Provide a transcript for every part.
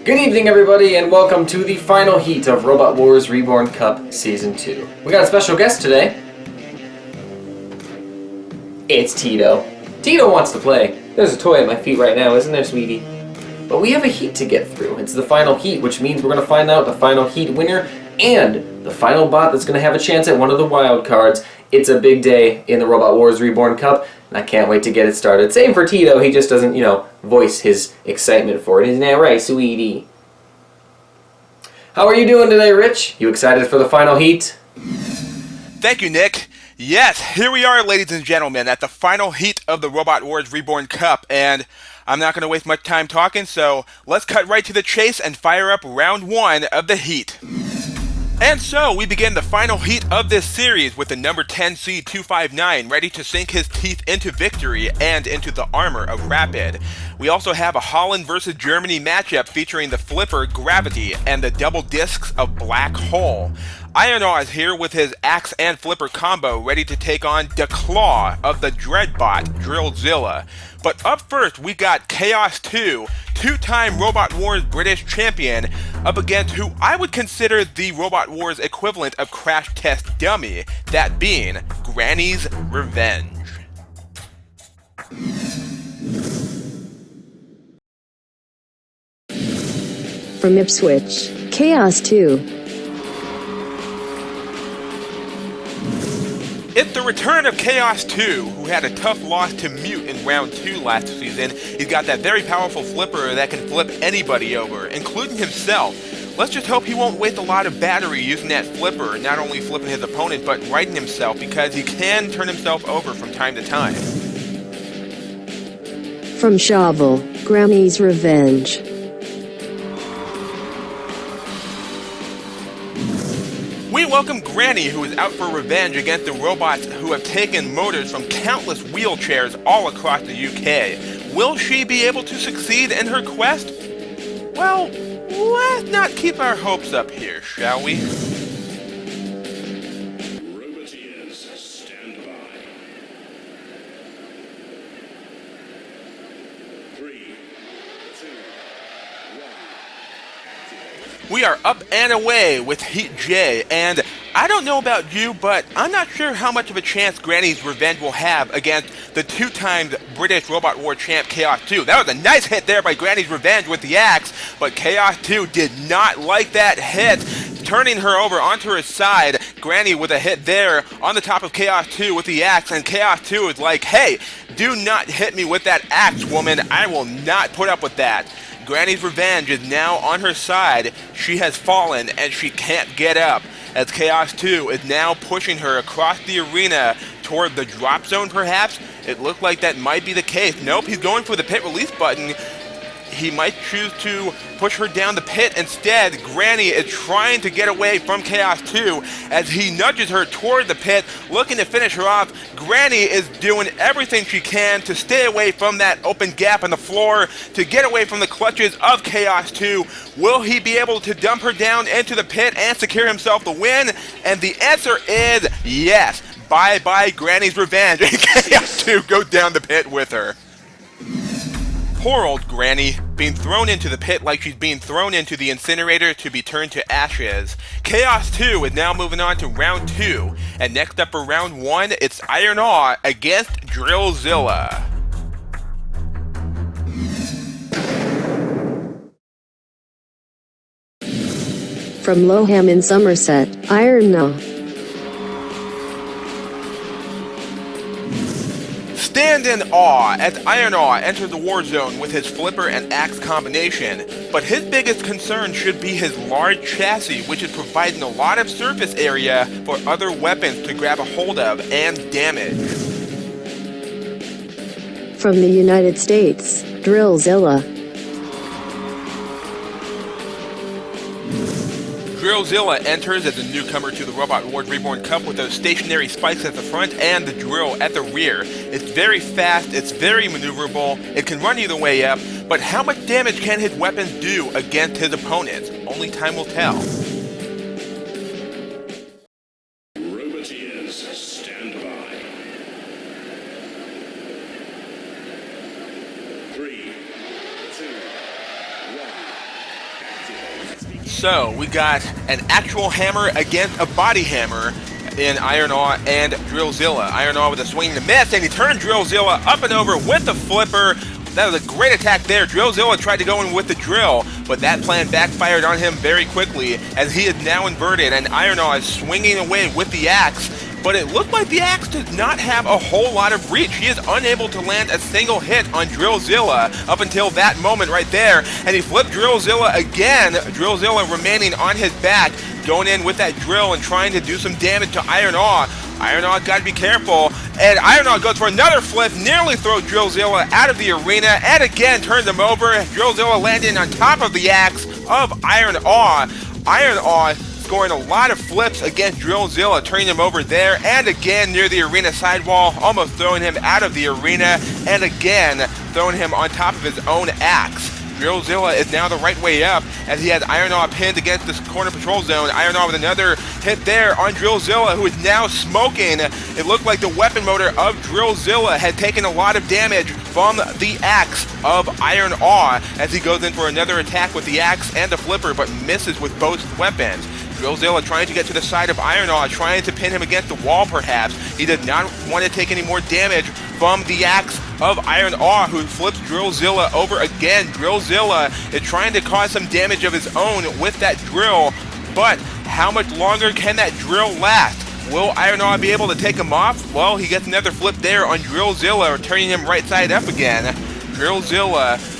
Good evening, everybody, and welcome to the final heat of Robot Wars Reborn Cup Season 2. We got a special guest today. It's Tito. Tito wants to play. There's a toy at my feet right now, isn't there, sweetie? But we have a heat to get through. It's the final heat, which means we're going to find out the final heat winner and the final bot that's going to have a chance at one of the wild cards. It's a big day in the Robot Wars Reborn Cup, and I can't wait to get it started. Same for Tito, he just doesn't, voice his excitement for it. Isn't that right, sweetie? How are you doing today, Rich? You excited for the final heat? Thank you, Nick. Yes, here we are, ladies and gentlemen, at the final heat of the Robot Wars Reborn Cup, and I'm not going to waste much time talking, so let's cut right to the chase and fire up round 1 of the heat. And so, we begin the final heat of this series with the number 10 seed 259 ready to sink his teeth into victory and into the armor of Rapid. We also have a Holland versus Germany matchup featuring the Flipper Gravity and the double discs of Black Hole. Ironaw is here with his Axe and Flipper combo ready to take on the Claw of the Dreadbot Drillzilla. But up first, we got Chaos 2, two-time Robot Wars British champion, up against who I would consider the Robot Wars equivalent of Crash Test Dummy, that being Granny's Revenge. From Ipswich, Chaos 2. It's the return of Chaos 2, who had a tough loss to Mute in round 2 last season. He's got that very powerful flipper that can flip anybody over, including himself. Let's just hope he won't waste a lot of battery using that flipper, not only flipping his opponent, but righting himself, because he can turn himself over from time to time. From Shovel, Granny's Revenge. We welcome Granny, who is out for revenge against the robots who have taken motors from countless wheelchairs all across the UK. Will she be able to succeed in her quest? Well, let's not keep our hopes up here, shall we? Robot Wars, stand by. 3, 2, 1. We are up and away with Heat J, and I don't know about you, but I'm not sure how much of a chance Granny's Revenge will have against the two-time British Robot War champ Chaos 2. That was a nice hit there by Granny's Revenge with the axe, but Chaos 2 did not like that hit, turning her over onto her side. Granny with a hit there on the top of Chaos 2 with the axe, and Chaos 2 is like, hey, do not hit me with that axe, woman. I will not put up with that. Granny's Revenge is now on her side. She has fallen and she can't get up, as Chaos 2 is now pushing her across the arena toward the drop zone perhaps. It looked like that might be the case. Nope, he's going for the pit release button. He might choose to push her down the pit instead. Granny is trying to get away from Chaos 2 as he nudges her toward the pit, looking to finish her off. Granny is doing everything she can to stay away from that open gap in the floor, to get away from the clutches of Chaos 2. Will he be able to dump her down into the pit and secure himself the win? And the answer is yes. Bye-bye Granny's Revenge, and Chaos 2 goes down the pit with her. Poor old Granny, being thrown into the pit like she's being thrown into the incinerator to be turned to ashes. Chaos 2 is now moving on to round 2, and next up for round 1, it's Ironaw against Drillzilla. From Lowham in Somerset, Ironaw. Stand in awe as Ironaw enters the war zone with his flipper and axe combination, but his biggest concern should be his large chassis, which is providing a lot of surface area for other weapons to grab a hold of and damage. From the United States, Drillzilla. Drillzilla enters as a newcomer to the Robot Wars Reborn Cup with those stationary spikes at the front and the drill at the rear. It's very fast, it's very maneuverable, it can run either way up, but how much damage can his weapons do against his opponents? Only time will tell. Robot Wars, stand by. 3, 2, 1. So, we got an actual hammer against a body hammer in Iron Awe and Drillzilla. Iron Awe with a swing and a miss, and he turned Drillzilla up and over with the flipper. That was a great attack there. Drillzilla tried to go in with the drill, but that plan backfired on him very quickly as he is now inverted, and Iron Awe is swinging away with the axe. But it looked like the axe does not have a whole lot of reach. He is unable to land a single hit on Drillzilla up until that moment right there. And he flipped Drillzilla again. Drillzilla remaining on his back, going in with that drill and trying to do some damage to Iron Awe. Iron Awe got to be careful. And Iron Awe goes for another flip, nearly throws Drillzilla out of the arena, and again turns him over. Drillzilla landing on top of the axe of Iron Awe. Iron Awe scoring a lot of flips against Drillzilla, turning him over there and again near the arena sidewall, almost throwing him out of the arena, and again throwing him on top of his own axe. Drillzilla is now the right way up as he has Iron Awe pinned against this corner patrol zone. Iron Awe with another hit there on Drillzilla, who is now smoking. It looked like the weapon motor of Drillzilla had taken a lot of damage from the axe of Iron Awe as he goes in for another attack with the axe and the flipper, but misses with both weapons. Drillzilla trying to get to the side of Iron Awe, trying to pin him against the wall perhaps. He did not want to take any more damage from the axe of Iron Awe, who flips Drillzilla over again. Drillzilla is trying to cause some damage of his own with that drill, but how much longer can that drill last? Will Iron Awe be able to take him off? Well, he gets another flip there on Drillzilla, turning him right side up again. Drillzilla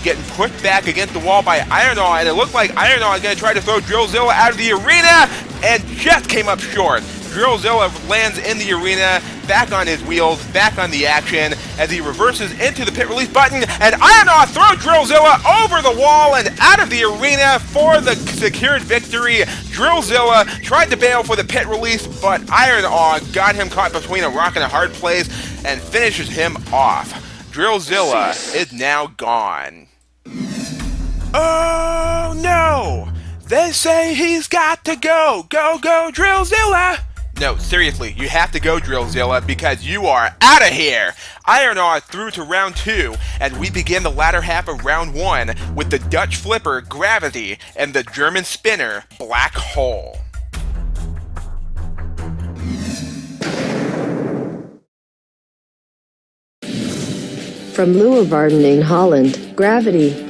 getting pushed back against the wall by Iron Awe, and it looked like Iron Awe is going to try to throw Drillzilla out of the arena, and just came up short. Drillzilla lands in the arena, back on his wheels, back on the action, as he reverses into the pit release button, and Iron Awe throws Drillzilla over the wall and out of the arena for the secured victory. Drillzilla tried to bail for the pit release, but Iron Awe got him caught between a rock and a hard place and finishes him off. Drillzilla is now gone. Oh no! They say he's got to go! Go, go, Drillzilla! No, seriously, you have to go, Drillzilla, because you are out of here! Iron Awe through to round 2, and we begin the latter half of round 1 with the Dutch flipper, Gravity, and the German spinner, Black Hole. From Leeuwarden in Holland, Gravity.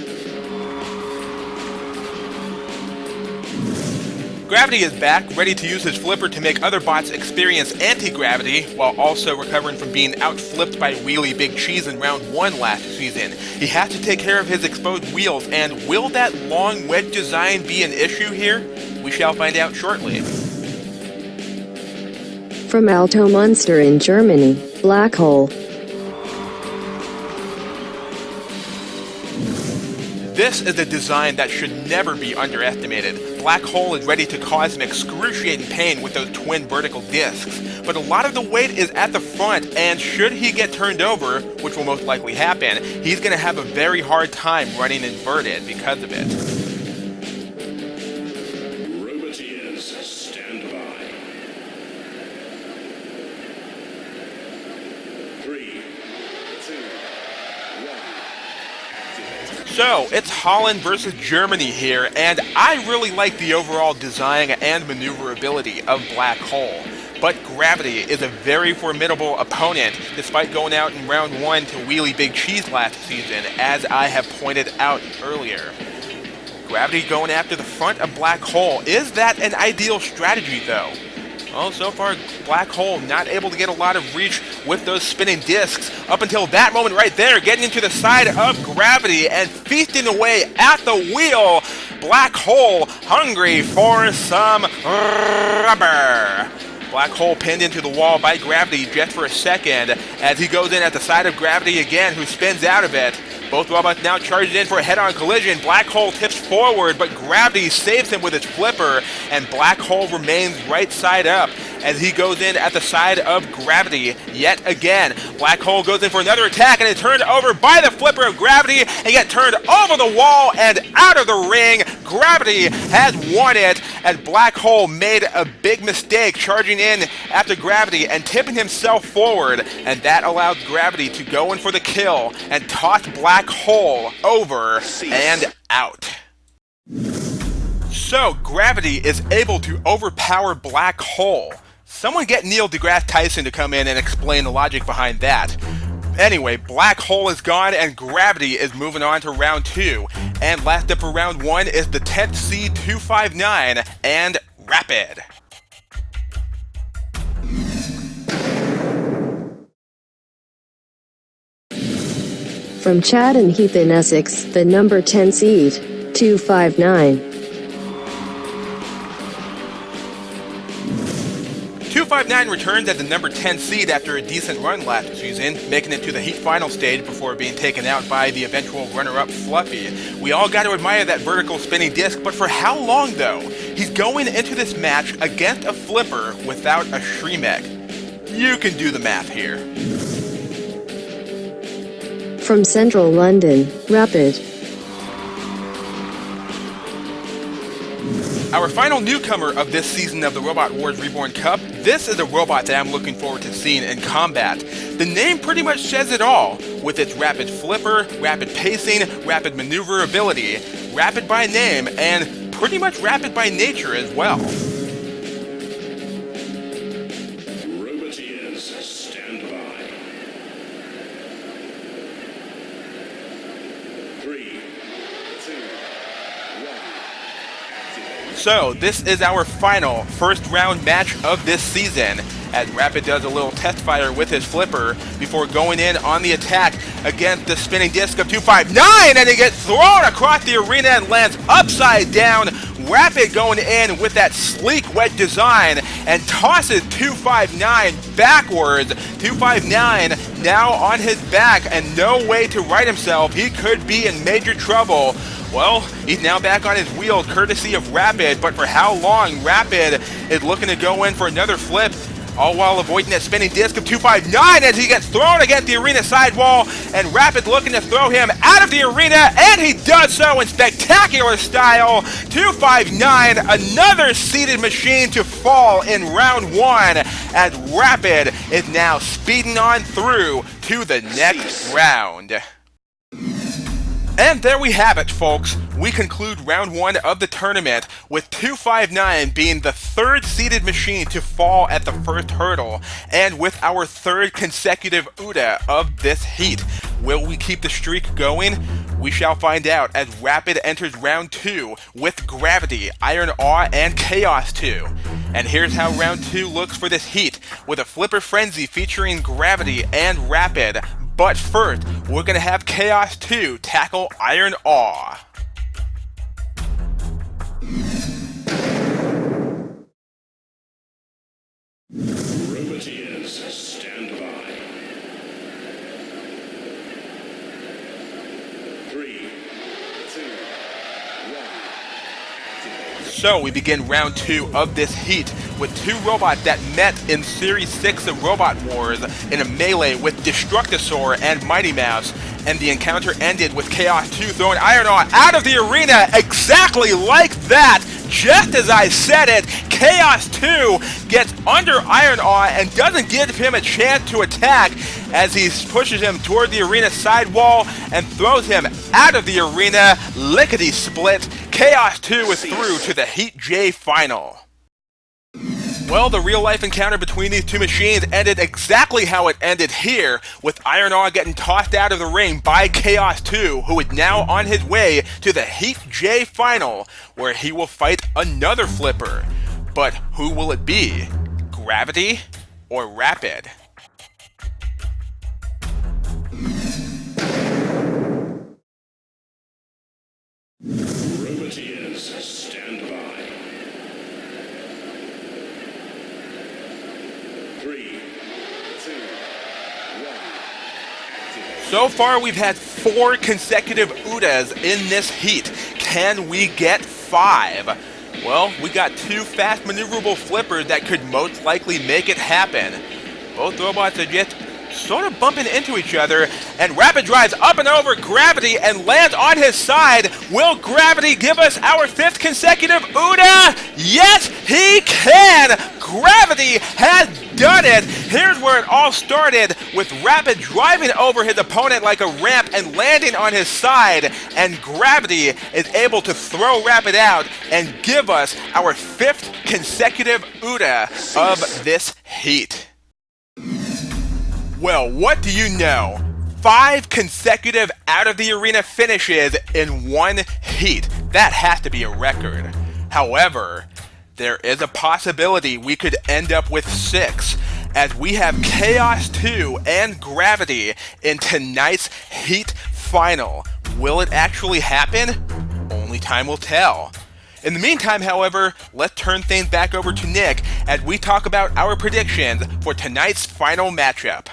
Gravity is back, ready to use his flipper to make other bots experience anti-gravity, while also recovering from being out-flipped by Wheelie Big Cheese in round 1 last season. He has to take care of his exposed wheels, and will that long wedge design be an issue here? We shall find out shortly. From Alto Munster in Germany, Black Hole. This is a design that should never be underestimated. Black Hole is ready to cause him excruciating pain with those twin vertical discs, but a lot of the weight is at the front, and should he get turned over, which will most likely happen, he's going to have a very hard time running inverted because of it. Robot stand by. 3, 2, 1. So, it's Holland versus Germany here, and I really like the overall design and maneuverability of Black Hole. But Gravity is a very formidable opponent, despite going out in round 1 to Wheelie Big Cheese last season, as I have pointed out earlier. Gravity going after the front of Black Hole. Is that an ideal strategy, though? Well, so far, Black Hole not able to get a lot of reach with those spinning discs up until that moment right there, getting into the side of Gravity and feasting away at the wheel. Black Hole hungry for some rubber. Black Hole pinned into the wall by Gravity just for a second as he goes in at the side of Gravity again, who spins out of it. Both robots now charged in for a head-on collision. Black Hole tips forward, but Gravity saves him with its flipper, and Black Hole remains right side up as he goes in at the side of Gravity yet again. Black Hole goes in for another attack, and it's turned over by the flipper of Gravity, and get turned over the wall and out of the ring. Gravity has won it, as Black Hole made a big mistake charging in after Gravity and tipping himself forward, and that allowed Gravity to go in for the kill and toss Black Hole over and out. So, Gravity is able to overpower Black Hole. Someone get Neil deGrasse Tyson to come in and explain the logic behind that. Anyway, Black Hole is gone and Gravity is moving on to round 2. And last up for round 1 is the 10th seed 259 and Rapid. From Chad and Heath in Essex, the number 10 seed, 259. 259 returns as the number 10 seed after a decent run last season, making it to the Heat final stage before being taken out by the eventual runner-up Fluffy. We all got to admire that vertical spinning disc, but for how long though? He's going into this match against a flipper without a Shremek. You can do the math here. From Central London, Rapid. Our final newcomer of this season of the Robot Wars Reborn Cup, this is a robot that I'm looking forward to seeing in combat. The name pretty much says it all, with its rapid flipper, rapid pacing, rapid maneuverability, rapid by name, and pretty much rapid by nature as well. Stand by. 3, 2, 1. Activate. So, this is our final first round match of this season, as Rapid does a little test fire with his flipper before going in on the attack against the spinning disc of 259, and he gets thrown across the arena and lands upside down. Rapid going in with that sleek wedge design and tosses 259 backwards. 259 now on his back and no way to right himself. He could be in major trouble. Well, he's now back on his wheels courtesy of Rapid, but for how long? Rapid is looking to go in for another flip, all while avoiding that spinning disc of 259 as he gets thrown against the arena sidewall, and Rapid looking to throw him out of the arena, and he does so in spectacular style. 259, another seated machine to fall in round 1, as Rapid is now speeding on through to the next round. And there we have it, folks. We conclude round 1 of the tournament with 259 being the third seeded machine to fall at the first hurdle, and with our third consecutive UDA of this heat. Will we keep the streak going? We shall find out as Rapid enters round 2 with Gravity, Iron Awe, and Chaos 2. And here's how round 2 looks for this heat, with a Flipper Frenzy featuring Gravity and Rapid. But first, we're going to have Chaos 2 tackle Iron Awe. Roboteers, stand by. 3, 2, 1. Activate. So we begin round 2 of this heat with two robots that met in Series 6 of Robot Wars in a melee with Destructosaur and Mighty Mouse, and the encounter ended with Chaos 2 throwing Iron Awe out of the arena exactly like that. Just as I said it, Chaos 2 gets under Iron Awe and doesn't give him a chance to attack as he pushes him toward the arena sidewall and throws him out of the arena lickety-split. Chaos 2 is through to the Heat J final. Well, the real-life encounter between these two machines ended exactly how it ended here, with Iron Awe getting tossed out of the ring by Chaos 2, who is now on his way to the Heat J final, where he will fight another flipper. But who will it be? Gravity or Rapid? Roboteers, stand by. 3, 2, 1. Activate. So far, we've had 4 consecutive UDAs in this heat. Can we get 5? Well, we got 2 fast maneuverable flippers that could most likely make it happen. Both robots are just sort of bumping into each other, and Rapid drives up and over Gravity and lands on his side. Will Gravity give us our 5th consecutive UDA? Yes, he can! Gravity has done it! Here's where it all started, with Rapid driving over his opponent like a ramp and landing on his side, and Gravity is able to throw Rapid out and give us our 5th consecutive UTA of this heat. Well, what do you know? 5 consecutive out of the arena finishes in one heat. That has to be a record. However, there is a possibility we could end up with 6, as we have Chaos 2 and Gravity in tonight's heat final. Will it actually happen? Only time will tell. In the meantime, however, let's turn things back over to Nick as we talk about our predictions for tonight's final matchup.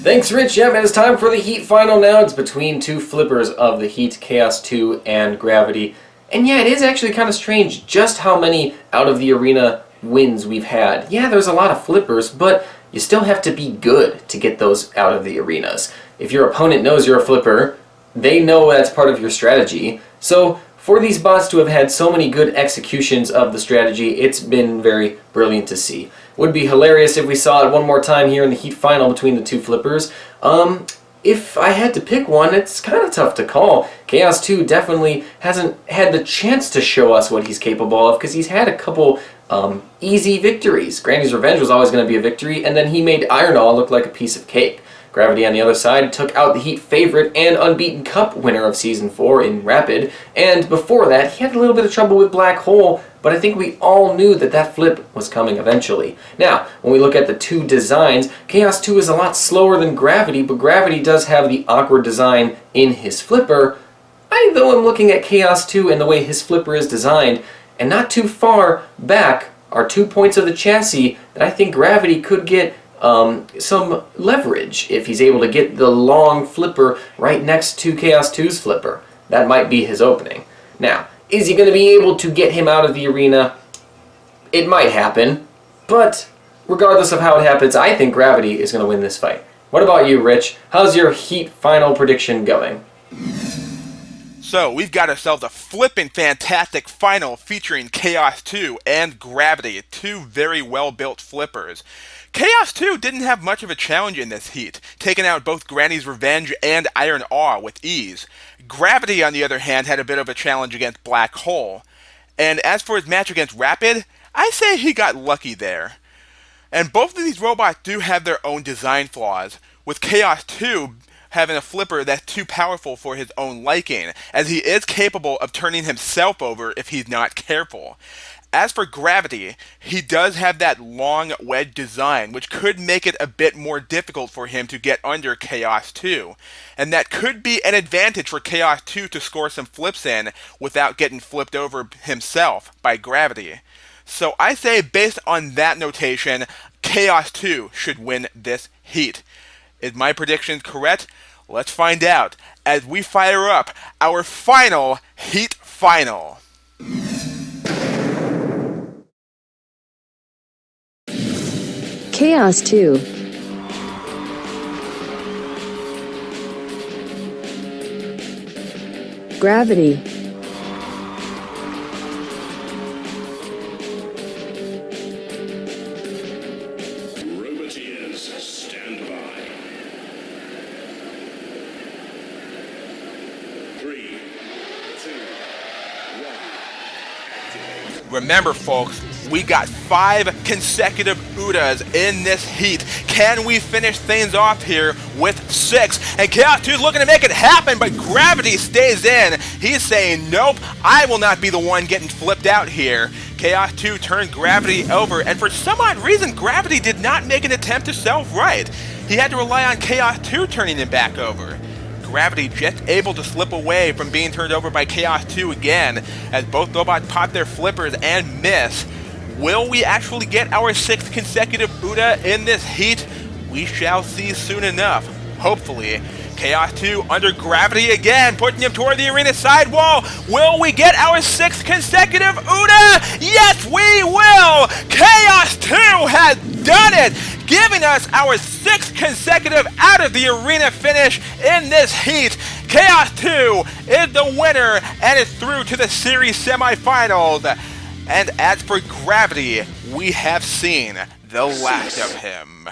Thanks, Rich. Yep, it's time for the Heat final now. It's between 2 flippers of the Heat, Chaos 2 and Gravity. And yeah, it is actually kind of strange just how many out-of-the-arena wins we've had. Yeah, there's a lot of flippers, but you still have to be good to get those out of the arenas. If your opponent knows you're a flipper, they know that's part of your strategy. So for these bots to have had so many good executions of the strategy, it's been very brilliant to see. Would be hilarious if we saw it one more time here in the Heat final between the 2 flippers. If I had to pick one, it's kind of tough to call. Chaos 2 definitely hasn't had the chance to show us what he's capable of, because he's had a couple easy victories. Granny's Revenge was always going to be a victory, and then he made Iron All look like a piece of cake. Gravity on the other side took out the Heat favorite and unbeaten Cup winner of Season 4 in Rapid, and before that he had a little bit of trouble with Black Hole, but I think we all knew that that flip was coming eventually. Now, when we look at the 2 designs, Chaos 2 is a lot slower than Gravity, but Gravity does have the awkward design in his flipper. I, though, am looking at Chaos 2 and the way his flipper is designed, and not too far back are 2 points of the chassis that I think Gravity could get some leverage if he's able to get the long flipper right next to Chaos 2's flipper. That might be his opening. Now, is he going to be able to get him out of the arena? It might happen, but regardless of how it happens, I think Gravity is going to win this fight. What about you, Rich? How's your Heat final prediction going? So, we've got ourselves a flippin' fantastic final featuring Chaos 2 and Gravity, 2 very well-built flippers. Chaos 2 didn't have much of a challenge in this heat, taking out both Granny's Revenge and Iron Awe with ease. Gravity, on the other hand, had a bit of a challenge against Black Hole. And as for his match against Rapid, I say he got lucky there. And both of these robots do have their own design flaws, with Chaos 2 having a flipper that's too powerful for his own liking, as he is capable of turning himself over if he's not careful. As for Gravity, he does have that long wedge design, which could make it a bit more difficult for him to get under Chaos 2. And that could be an advantage for Chaos 2 to score some flips in without getting flipped over himself by Gravity. So I say, based on that notation, Chaos 2 should win this heat. Is my prediction correct? Let's find out as we fire up our final Heat final. Chaos 2. Gravity. Roboteers, stand by. 3, 2, 1, activate. Remember, folks, we got 5 consecutive UTAs in this heat. Can we finish things off here with 6? And Chaos 2 is looking to make it happen, but Gravity stays in. He's saying, nope, I will not be the one getting flipped out here. Chaos 2 turned Gravity over, and for some odd reason, Gravity did not make an attempt to self-right. He had to rely on Chaos 2 turning him back over. Gravity just able to slip away from being turned over by Chaos 2 again, as both robots pop their flippers and miss. Will we actually get our 6th consecutive UTA in this heat? We shall see soon enough, hopefully. Chaos 2 under Gravity again, pushing him toward the arena sidewall. Will we get our 6th consecutive UTA? Yes, we will! Chaos 2 has done it, giving us our 6th consecutive out of the arena finish in this heat. Chaos 2 is the winner and is through to the series semifinals. And as for Gravity, we have seen the last of him.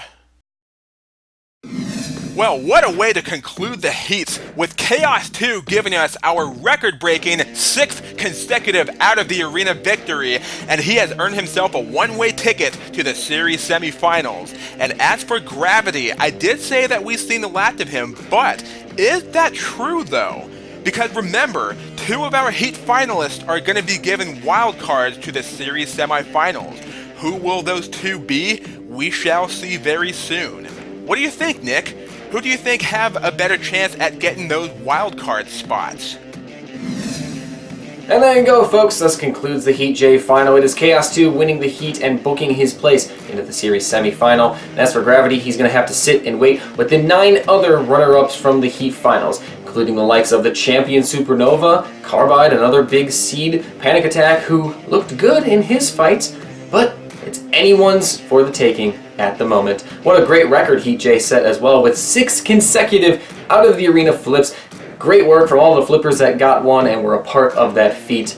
Well, what a way to conclude the heats, with Chaos 2 giving us our record-breaking 6th consecutive out-of-the-arena victory, and he has earned himself a one-way ticket to the series semifinals. And as for Gravity, I did say that we've seen the last of him, but is that true though? Because remember, 2 of our heat finalists are going to be given wild cards to the series semifinals. Who will those 2 be? We shall see very soon. What do you think, Nick? Who do you think have a better chance at getting those wildcard spots? And there you go, folks. This concludes the Heat J final. It is Chaos 2 winning the Heat and booking his place into the series semi-final. And as for Gravity, he's going to have to sit and wait with the 9 other runner-ups from the Heat finals, including the likes of the champion Supernova, Carbide, another big seed, Panic Attack, who looked good in his fights, but it's anyone's for the taking at the moment. What a great record Heat J set as well, with 6 consecutive out-of-the-arena flips. Great work from all the flippers that got one and were a part of that feat.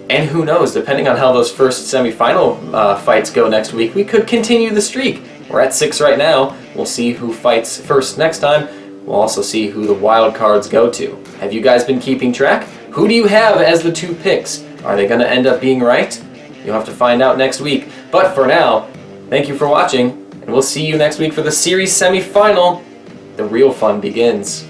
And who knows, depending on how those first semi-final fights go next week, we could continue the streak. We're at 6 right now. We'll see who fights first next time. We'll also see who the wild cards go to. Have you guys been keeping track? Who do you have as the 2 picks? Are they going to end up being right? You'll have to find out next week. But for now, thank you for watching, and we'll see you next week for the series semi-final. The real fun begins.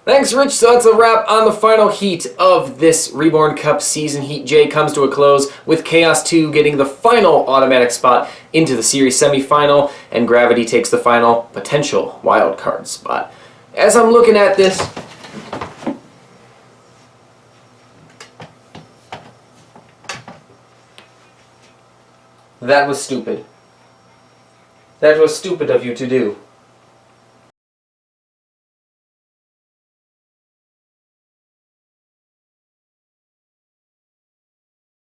Thanks, Rich. So that's a wrap on the final heat of this Reborn Cup season. Heat J comes to a close with Chaos 2 getting the final automatic spot into the series semi-final, and Gravity takes the final potential wildcard spot. As I'm looking at this, that was stupid. That was stupid of you to do.